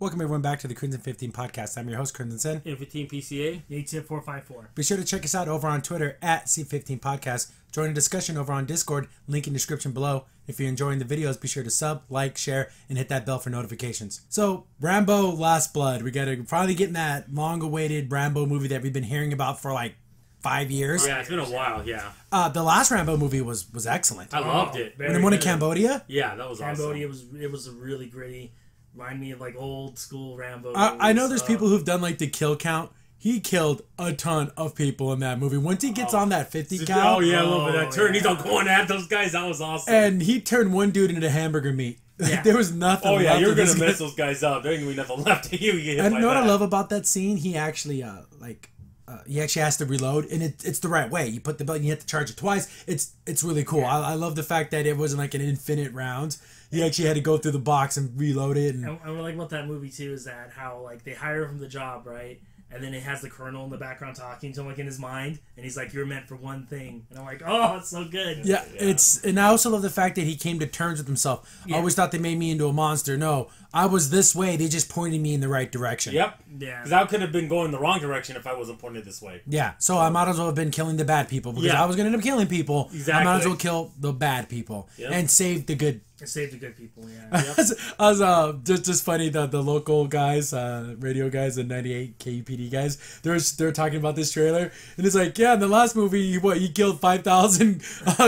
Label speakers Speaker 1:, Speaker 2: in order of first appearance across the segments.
Speaker 1: Welcome everyone back to the Crimson 15 podcast. I'm your host, Crimson.
Speaker 2: M15 PCA.
Speaker 3: ATIP 454.
Speaker 1: Be sure to check us out over on Twitter at C15 Podcast. Join the discussion over on Discord, link in the description below. If you're enjoying the videos, be sure to sub, like, share, and hit that bell for notifications. So, Rambo Last Blood. We gotta finally getting that long-awaited Rambo movie that we've been hearing about for like 5 years.
Speaker 2: Yeah, it's been a while, yeah.
Speaker 1: The last Rambo movie was excellent.
Speaker 2: I loved it.
Speaker 1: When the one in Cambodia?
Speaker 2: Yeah, that was
Speaker 3: Cambodia
Speaker 2: awesome.
Speaker 3: it was a really gritty. Remind me of like old school Rambo.
Speaker 1: I know there's people who've done like the kill count. He killed a ton of people in that movie. Once he gets on that 50 count.
Speaker 2: Oh, yeah, a little bit of that turn. He's all going at those guys. That was awesome.
Speaker 1: And he turned one dude into hamburger meat.
Speaker 3: Yeah.
Speaker 1: There was nothing left.
Speaker 2: Oh, yeah, you're
Speaker 1: going
Speaker 2: to mess those guys up. There ain't going to be nothing left of you. You
Speaker 1: and you know what I love about that scene? He actually, he actually has to reload, and it's the right way. You put the button, you have to charge it twice. It's really cool. Yeah. I love the fact that it wasn't like an infinite rounds. He actually had to go through the box and reload it. And
Speaker 3: what I like about that movie too is that how like they hire him from the job, right? And then it has the colonel in the background talking to him like in his mind, and he's like, "You're meant for one thing," and I'm like, "Oh, it's so good."
Speaker 1: Yeah, and I also love the fact that he came to terms with himself. Yeah. I always thought they made me into a monster. No, I was this way. They just pointed me in the right direction.
Speaker 2: Yep.
Speaker 3: Yeah.
Speaker 2: Because I could have been going the wrong direction if I wasn't pointed this way.
Speaker 1: Yeah. So I might as well have been killing the bad people because I was going to end up killing people.
Speaker 2: Exactly.
Speaker 1: I might as well kill the bad people and save the good.
Speaker 3: Save the good people, yeah.
Speaker 1: Yep. I was just funny the local guys, radio guys, and 98 KUPD guys. They're talking about this trailer, and it's like, yeah, in the last movie, he killed 5,000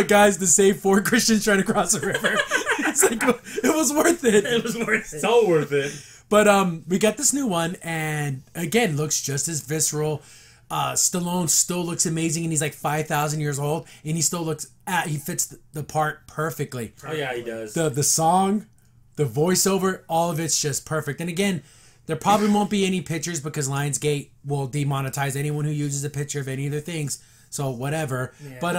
Speaker 1: guys to save 4 Christians trying to cross a river. It's like it was worth it.
Speaker 3: It was worth it.
Speaker 2: So worth it.
Speaker 1: But we got this new one, and again, looks just as visceral. Stallone still looks amazing, and he's like 5,000 years old, and he still looks he fits the part perfectly.
Speaker 2: Oh yeah, he does.
Speaker 1: The song, the voiceover, all of it's just perfect. And again, there probably won't be any pictures because Lionsgate will demonetize anyone who uses a picture of any of their things. So whatever. Yeah. But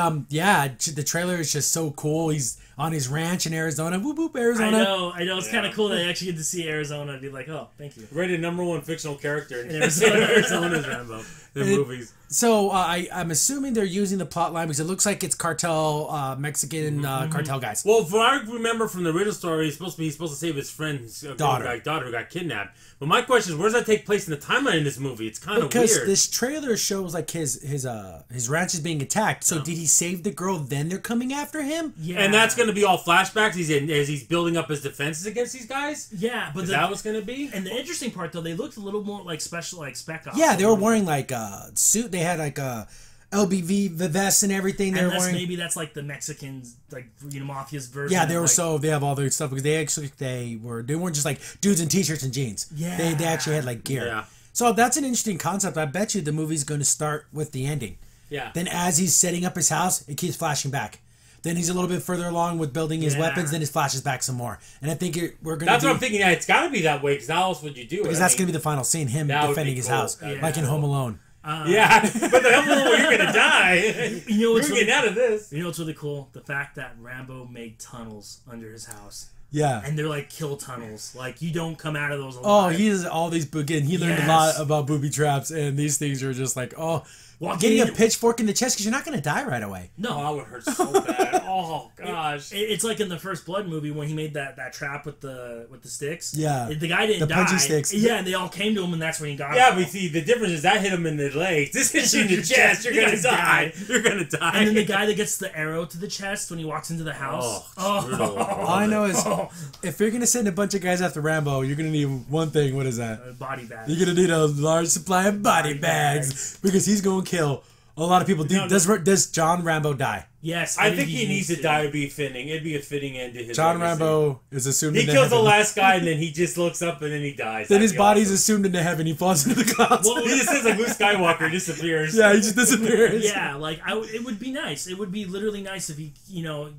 Speaker 1: the trailer is just so cool. He's on his ranch in Arizona. Whoop whoop, Arizona.
Speaker 3: I know. It's kind of cool that I actually get to see Arizona and be like, oh, thank you.
Speaker 2: Rated #1 fictional character in Arizona's Rambo in movies.
Speaker 1: So I'm assuming they're using the plot line because it looks like it's cartel Mexican cartel guys.
Speaker 2: Well, from what I remember from the original story, he's supposed to save his friend's daughter who got kidnapped. But my question is, where does that take place in the timeline in this movie? It's kind of weird.
Speaker 1: Because this trailer shows like his ranch is being attacked. So did he save the girl? Then they're coming after him.
Speaker 2: Yeah, and that's going to be all flashbacks. As he's building up his defenses against these guys.
Speaker 3: Yeah, but
Speaker 2: is that what's going to be?
Speaker 3: And the interesting part though, they looked a little more like special, like spec ops.
Speaker 1: Yeah, they were wearing like a suit. They had like a LBV vests and everything.
Speaker 3: Maybe that's like the Mexicans, like mafia's version.
Speaker 1: Yeah, they have all their stuff because they weren't just like dudes in t-shirts and jeans.
Speaker 3: Yeah,
Speaker 1: they actually had like gear. Yeah. So that's an interesting concept. I bet you the movie's going to start with the ending.
Speaker 2: Yeah.
Speaker 1: Then as he's setting up his house, it keeps flashing back. Then he's a little bit further along with building his weapons. Then it flashes back some more. And I think we're going to.
Speaker 2: That's what I'm thinking. Yeah, it's got to be that way because how else would you do it?
Speaker 1: Because that's going to be the final scene. Him defending his house, like in Home Alone.
Speaker 2: Yeah, but the Home Alone, you're gonna die. You're getting out of this.
Speaker 3: You know what's really cool? The fact that Rambo made tunnels under his house.
Speaker 1: Yeah.
Speaker 3: And they're like kill tunnels. Like you don't come out of those alive.
Speaker 1: Oh, he learned a lot about booby traps, and these things are just like, getting a pitchfork in the chest because you're not going to die right away.
Speaker 2: No, I would hurt so bad. Oh gosh.
Speaker 3: It's like in the first Blood movie when he made that trap with the sticks.
Speaker 1: Yeah.
Speaker 3: The guy didn't die. The
Speaker 1: punchy sticks.
Speaker 3: Yeah, and they all came to him, and that's when he got.
Speaker 2: Yeah, but see, the difference is that hit him in the legs. This hits you in the chest. You're gonna die. You're gonna die.
Speaker 3: And then the guy that gets the arrow to the chest when he walks into the house.
Speaker 1: All I know is if you're gonna send a bunch of guys after Rambo, you're gonna need one thing. What is that?
Speaker 3: Body bags.
Speaker 1: You're gonna need a large supply of body bags because he's gonna kill a lot of people. Does John Rambo die?
Speaker 3: Yes,
Speaker 2: I think he needs to die. It'd be fitting. It'd be a fitting end to his.
Speaker 1: John Rambo is assumed.
Speaker 2: He kills the last guy, and then he just looks up, and then he dies.
Speaker 1: Then his body's assumed into heven. He falls into the clouds.
Speaker 2: Well, he just says like Luke Skywalker disappears.
Speaker 1: Yeah, he just disappears.
Speaker 3: Yeah, like it would be nice. It would be literally nice if he,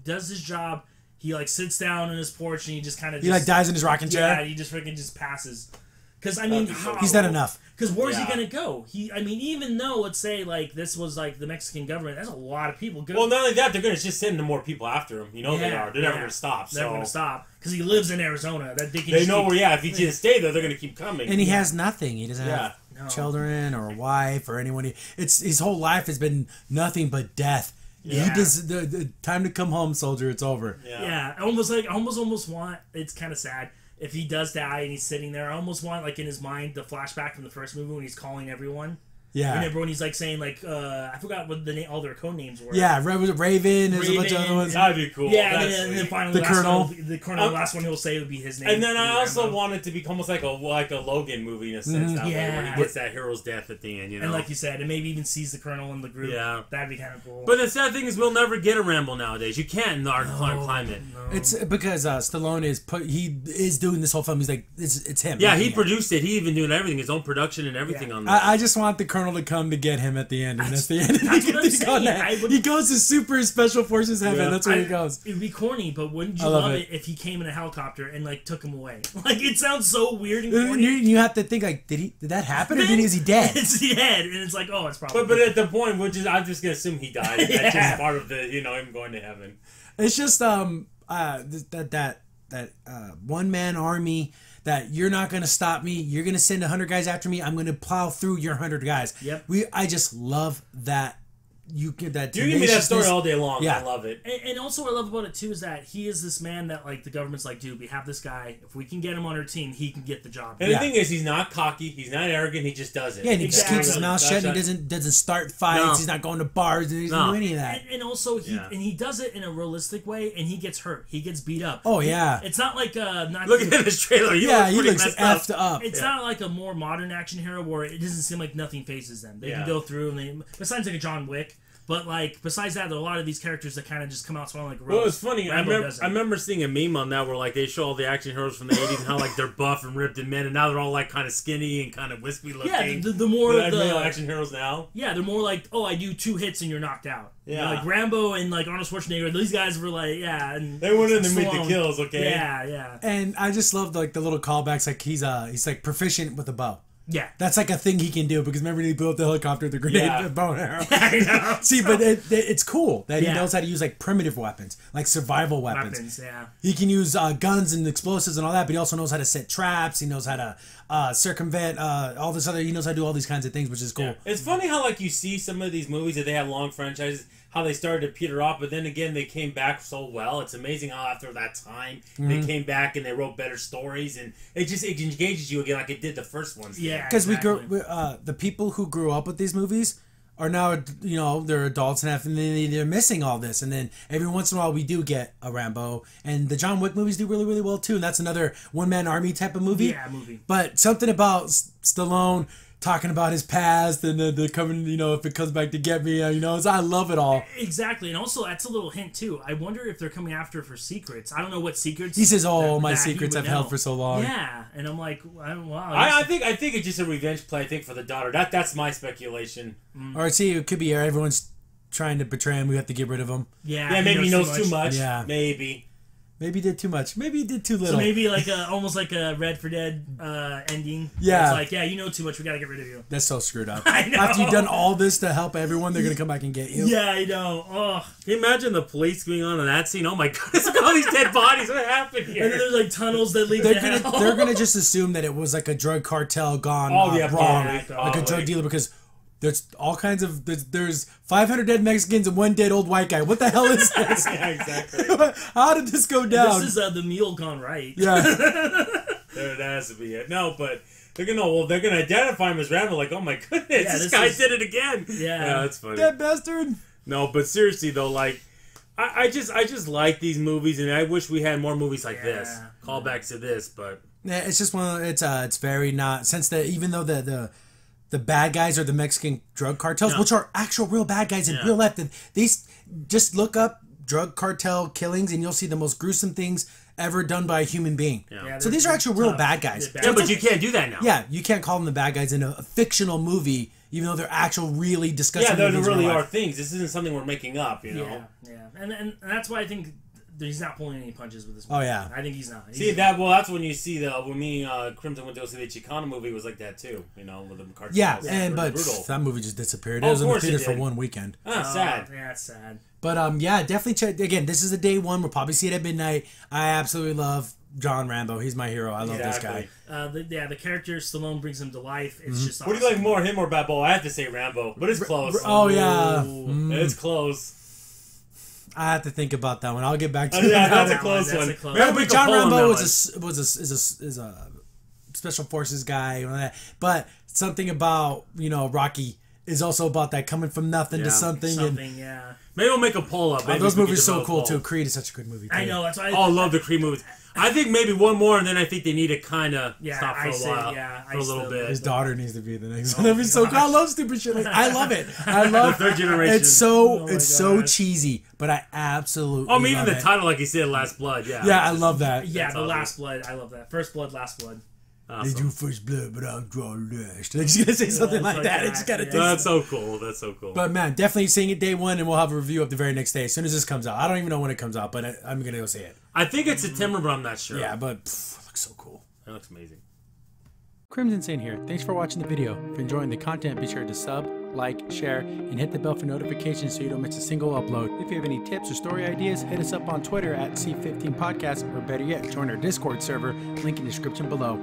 Speaker 3: does his job. He like sits down on his porch and he just kind of
Speaker 1: dies in his rocking chair.
Speaker 3: Yeah, he just freaking just passes. Because I mean,
Speaker 1: he's done enough.
Speaker 3: Because where's he gonna go? Even though let's say like this was like the Mexican government, that's a lot of people.
Speaker 2: Well, not only that, they're gonna just send more people after him. They are. They're never gonna stop.
Speaker 3: They're never gonna stop because he lives in Arizona.
Speaker 2: They know where. Yeah, if he just stay there, they're gonna keep coming.
Speaker 1: And he has nothing. He doesn't have children or a wife or anyone. His whole life has been nothing but death. Yeah. He does the time to come home, soldier. It's over.
Speaker 3: Yeah. I almost want. It's kind of sad. if he does die and he's sitting there, I almost want, like, in his mind, the flashback from the first movie when he's calling everyone.
Speaker 1: Yeah.
Speaker 3: And everyone, he's like saying, like, I forgot what all their code names were.
Speaker 1: Yeah, was it Raven? There's a bunch of other ones.
Speaker 2: That'd be cool.
Speaker 3: Yeah, and then finally
Speaker 1: the Colonel.
Speaker 3: The last one he'll say would be his name.
Speaker 2: And then I also want it to be almost like a Logan movie in a sense, that way, where he gets that hero's death at the end, you know?
Speaker 3: And like you said, and maybe even sees the Colonel in the group. Yeah. That'd be kind of cool.
Speaker 2: But the sad thing is we'll never get a Rambo nowadays. You can't in our climate.
Speaker 3: No.
Speaker 1: It's because Stallone is doing this whole film. He's like, it's him.
Speaker 2: Yeah, he produced it. He even doing everything, his own production and everything on that.
Speaker 1: I just want the Colonel to come to get him at the end, and that's the end.
Speaker 3: That's what I'm saying.
Speaker 1: He goes to Super Special Forces Heaven. Yeah. That's where he goes.
Speaker 3: It'd be corny, but wouldn't you love it if he came in a helicopter and like took him away? Like, it sounds so weird and corny.
Speaker 1: You have to think, like, did that happen, or is he dead?
Speaker 3: Is he dead? And it's like, oh, it's probably.
Speaker 2: But at the point, I'm just gonna assume he died. That's just part of the him going to heaven.
Speaker 1: It's just that one man army. That you're not going to stop me. You're going to send 100 guys after me. I'm going to plow through your 100 guys.
Speaker 3: Yep.
Speaker 1: I just love that. You give
Speaker 2: me that story all day long. Yeah. I love it.
Speaker 3: And also what I love about it too is that he is this man that like the government's like, dude, we have this guy. If we can get him on our team, he can get the job.
Speaker 2: And the thing is, he's not cocky. He's not arrogant. He just does it.
Speaker 1: Yeah, and he just keeps his mouth shut. And he doesn't start fights. No. He's not going to bars. He doesn't do any of that.
Speaker 3: And also he does it in a realistic way. And he gets hurt. He gets beat up.
Speaker 1: Oh yeah.
Speaker 3: It's not like
Speaker 2: look at this trailer. He
Speaker 1: looks effed up.
Speaker 3: It's not like a more modern action hero where it doesn't seem like nothing faces them. They can go through and besides like a John Wick. But, like, besides that, there are a lot of these characters that kind of just come out smelling like a rose.
Speaker 2: Well, it's funny. I remember seeing a meme on that where, like, they show all the action heroes from the 80s and how, like, they're buff and ripped and men, and now they're all, like, kind of skinny and kind of wispy looking.
Speaker 3: Yeah, the more
Speaker 2: the action heroes now.
Speaker 3: Yeah, they're more like, oh, I do 2 hits and you're knocked out.
Speaker 2: Yeah.
Speaker 3: You know, like, Rambo and, like, Arnold Schwarzenegger, these guys were like, yeah. And
Speaker 2: they went in to meet the kills, okay?
Speaker 3: Yeah.
Speaker 1: And I just love, like, the little callbacks. Like, he's like, proficient with a bow.
Speaker 3: Yeah.
Speaker 1: That's like a thing he can do because remember he blew up the helicopter with the grenade bow and arrow.
Speaker 3: I know.
Speaker 1: See, but it's cool that he knows how to use like primitive weapons, like survival weapons.
Speaker 3: Yeah.
Speaker 1: He can use guns and explosives and all that, but he also knows how to set traps. He knows how to circumvent all this other. He knows how to do all these kinds of things, which is cool. Yeah.
Speaker 2: It's funny how like you see some of these movies that they have long franchises, how they started to peter off, but then again they came back so well. It's amazing how after that time they came back and they wrote better stories, and it engages you again like it did the first ones.
Speaker 3: Yeah,
Speaker 1: because the people who grew up with these movies are now they're adults and they're missing all this, and then every once in a while we do get a Rambo, and the John Wick movies do really really well too, and that's another one man army type of movie.
Speaker 3: Yeah, movie.
Speaker 1: But something about Stallone talking about his past and the coming, if it comes back to get me, I love it all.
Speaker 3: Exactly, and also that's a little hint too. I wonder if they're coming after for secrets. I don't know what secrets.
Speaker 1: He says, "Oh, my secrets I've held for so long."
Speaker 3: Yeah, and I'm like, wow.
Speaker 2: I think it's just a revenge play. I think for the daughter. That's my speculation.
Speaker 1: Or see, it could be everyone's trying to betray him. We have to get rid of him.
Speaker 3: Yeah,
Speaker 2: maybe he knows too much.
Speaker 1: Yeah,
Speaker 2: maybe.
Speaker 1: Maybe he did too much. Maybe he did too little.
Speaker 3: So maybe like almost like a Red for Dead ending.
Speaker 1: Yeah.
Speaker 3: It's like, you know too much. We gotta get rid of you.
Speaker 1: That's so screwed up.
Speaker 3: I know.
Speaker 1: After you've done all this to help everyone, they're gonna come back and get you.
Speaker 3: Yeah, I know. Oh.
Speaker 2: Can you imagine the police going on in that scene? Oh my goodness, look at all these dead bodies. What happened here?
Speaker 3: And then there's like tunnels that lead to hell.
Speaker 1: They're gonna just assume that it was like a drug cartel gone wrong, like a drug dealer, because there's all kinds of there's 500 dead Mexicans and 1 dead old white guy. What the hell is this?
Speaker 2: Yeah, exactly.
Speaker 1: How did this go down?
Speaker 3: This is the mule gone right.
Speaker 1: Yeah.
Speaker 2: That has to be it. No, but they're gonna identify him as Rambo. Like, oh my goodness, this guy did it again.
Speaker 3: Yeah,
Speaker 2: that's funny.
Speaker 1: That bastard.
Speaker 2: No, but seriously though, like, I just like these movies, and I wish we had more movies like this. Callbacks to this, but
Speaker 1: yeah, it's just one. It's very not since even though the bad guys are the Mexican drug cartels, which are actual real bad guys in real life. These just look up drug cartel killings, and you'll see the most gruesome things ever done by a human being.
Speaker 3: Yeah,
Speaker 1: so these are actual real bad guys.
Speaker 2: Yeah, but you can't do that now.
Speaker 1: Yeah, you can't call them the bad guys in a fictional movie, even though they're actual, really disgusting.
Speaker 2: Yeah, there really are things. This isn't something we're making up, you know.
Speaker 3: Yeah, and that's why I think he's not pulling any punches with this movie.
Speaker 1: Oh yeah,
Speaker 3: I think he's not.
Speaker 2: That's when you see when me Crimson went to go see the Chicano movie was like that too, with the cartels.
Speaker 1: Yeah, but that movie just disappeared. It was in the theater for one weekend.
Speaker 2: Sad.
Speaker 3: Yeah, it's sad.
Speaker 1: But definitely check again. This is a day one. We'll probably see it at midnight. I absolutely love John Rambo. He's my hero. I love this guy.
Speaker 3: The character Stallone brings him to life. It's just awesome.
Speaker 2: What do you like more, him or Balboa? I have to say Rambo, but it's close.
Speaker 1: Oh yeah,
Speaker 2: it's close.
Speaker 1: I have to think about that one. I'll get back to
Speaker 2: Yeah,
Speaker 1: that.
Speaker 2: that's a close one.
Speaker 3: That's a close
Speaker 2: Maybe
Speaker 1: Yeah,
Speaker 2: we
Speaker 1: but
Speaker 2: can
Speaker 1: John
Speaker 2: pull on
Speaker 1: Rambo
Speaker 2: that
Speaker 1: is a special forces guy and all that. But something about Rocky is also about that coming from nothing to something.
Speaker 3: Yeah.
Speaker 2: Maybe we'll make a poll up.
Speaker 1: Those movies are so cool too. Creed is such a good movie. Too.
Speaker 3: I know. That's why.
Speaker 2: I love the Creed movies. I think maybe one more, and then I think they need to kind of stop for a while, for a little bit.
Speaker 1: His daughter needs to be the next one. That'd be so cool. I love stupid shit. I love it. I love
Speaker 2: the third generation.
Speaker 1: It's so cheesy, but I absolutely.
Speaker 2: I mean, even
Speaker 1: love
Speaker 2: the title, like you said, Last Blood. Yeah.
Speaker 1: Yeah, I love that.
Speaker 3: Yeah,
Speaker 2: That's
Speaker 3: the
Speaker 2: awesome.
Speaker 3: Last Blood. I love that. First Blood, Last Blood.
Speaker 2: Awesome.
Speaker 1: They do first blood, but I'm drawn last. Like, he's gonna say something like that. It's gotta taste.
Speaker 2: That's so cool. That's so cool.
Speaker 1: But man, definitely seeing it day one, and we'll have a review up the very next day as soon as this comes out. I don't even know when it comes out, but I'm gonna go see it.
Speaker 2: I think it's September, but I'm not sure.
Speaker 1: Yeah, but it looks so cool.
Speaker 2: That looks amazing.
Speaker 1: Crimson Saint here. Thanks for watching the video. If you're enjoying the content, be sure to sub, like, share, and hit the bell for notifications so you don't miss a single upload. If you have any tips or story ideas, hit us up on Twitter at C15 Podcast, or better yet, join our Discord server, link in the description below.